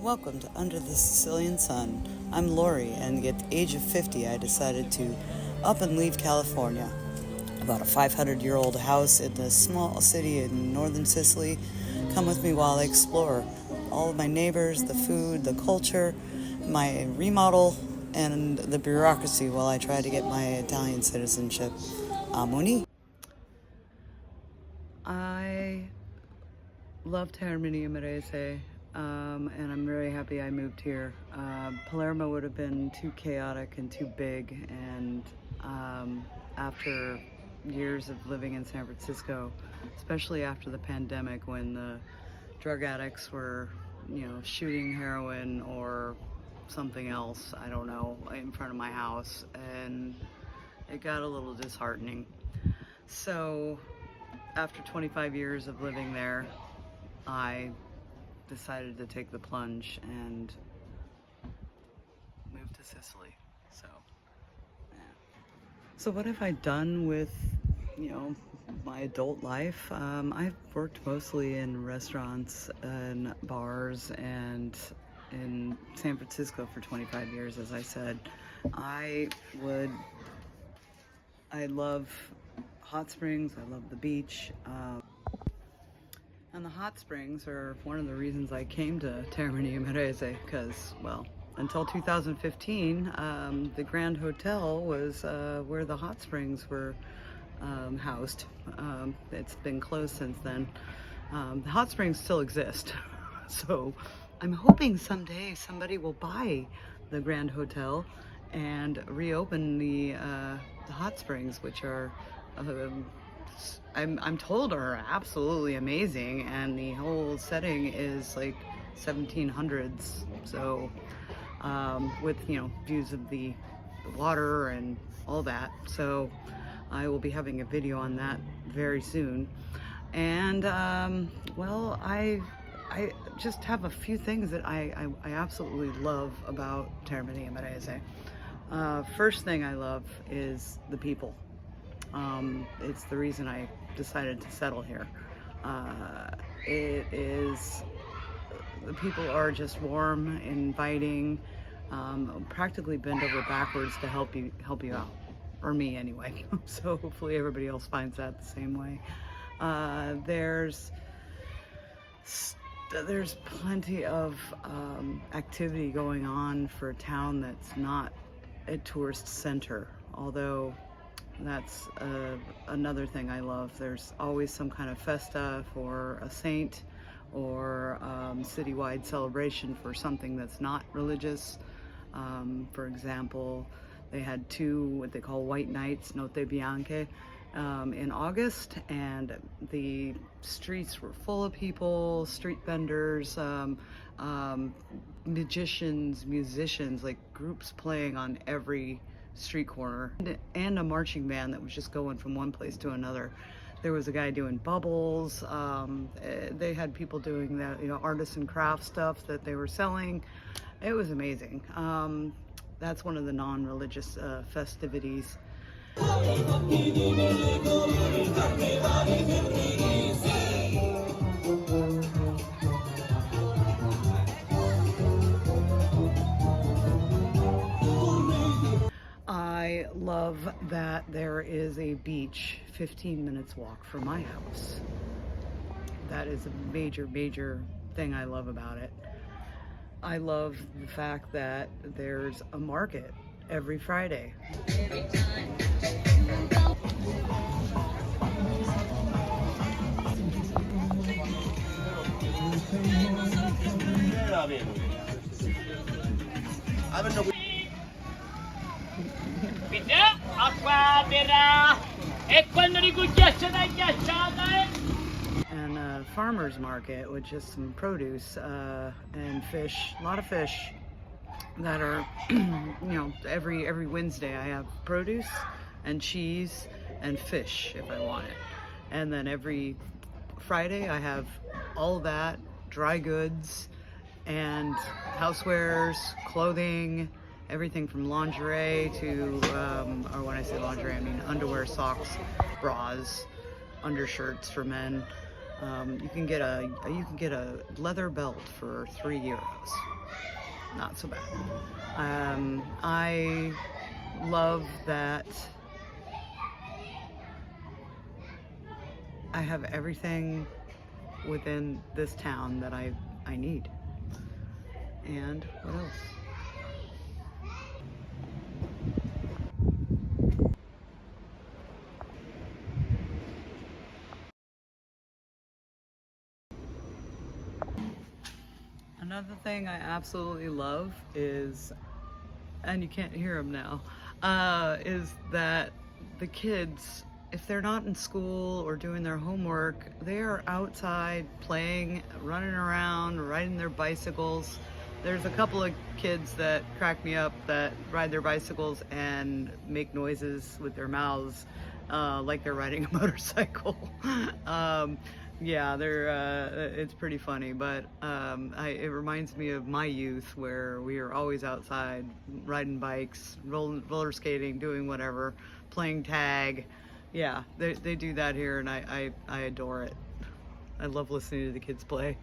Welcome to Under the Sicilian Sun. I'm Lori, and at the age of 50, I decided to up and leave California. About a 500-year-old house in a small city in northern Sicily. Come with me while I explore all of my neighbors, the food, the culture, my remodel, and the bureaucracy while I try to get my Italian citizenship. Amuni. I love Termini, Imerese. And I'm very happy I moved here. Palermo would have been too chaotic and too big, and after years of living in San Francisco, especially after the pandemic when the drug addicts were, shooting heroin or something else, I don't know, in front of my house, and it got a little disheartening. So after 25 years of living there, I decided to take the plunge and move to Sicily. So, yeah. So what have I done with, my adult life? I've worked mostly in restaurants and bars and in San Francisco for 25 years, as I said. I love hot springs. I love the beach. And the hot springs are one of the reasons I came to Termini, Imerese, because, well, until 2015, the Grand Hotel was where the hot springs were housed. It's been closed since then. The hot springs still exist, so I'm hoping someday somebody will buy the Grand Hotel and reopen the hot springs, which are I'm told are absolutely amazing, and the whole setting is like 1700s, so with views of the water and all that. So I will be having a video on that very soon. And well, I just have a few things that I absolutely love about Termini Imerese. First thing I love is the people. It's the reason I decided to settle here. The people are just warm, inviting, practically bend over backwards to help you out, or me anyway. So hopefully everybody else finds that the same way. There's plenty of activity going on for a town that's not a tourist center, although that's another thing I love. There's always some kind of festa for a saint or citywide celebration for something that's not religious. For example, they had two what they call white nights, Notte Bianche, in August, and the streets were full of people, street vendors, magicians, musicians, like groups playing on every street corner, and a marching band that was just going from one place to another. There was a guy doing bubbles. They had people doing that, artisan craft stuff that they were selling. It was amazing. That's one of the non-religious festivities. I love that there is a beach 15 minutes walk from my house. That is a major, major thing I love about it. I love the fact that there's a market every Friday. And a farmer's market with just some produce and fish, a lot of fish that are, every Wednesday I have produce and cheese and fish if I want it. And then every Friday I have all of that, dry goods and housewares, clothing, everything from lingerie to, or when I say lingerie, I mean underwear, socks, bras, undershirts for men. You can get a leather belt for €3. not so bad. I love that I have everything within this town that I need. And what else? Another thing I absolutely love is, and you can't hear them now, is that the kids, if they're not in school or doing their homework, they are outside playing, running around, riding their bicycles. There's a couple of kids that crack me up that ride their bicycles and make noises with their mouths like they're riding a motorcycle. Yeah, it's pretty funny, but it reminds me of my youth where we were always outside riding bikes, roller skating, doing whatever, playing tag. Yeah, they do that here, and I adore it. I love listening to the kids play.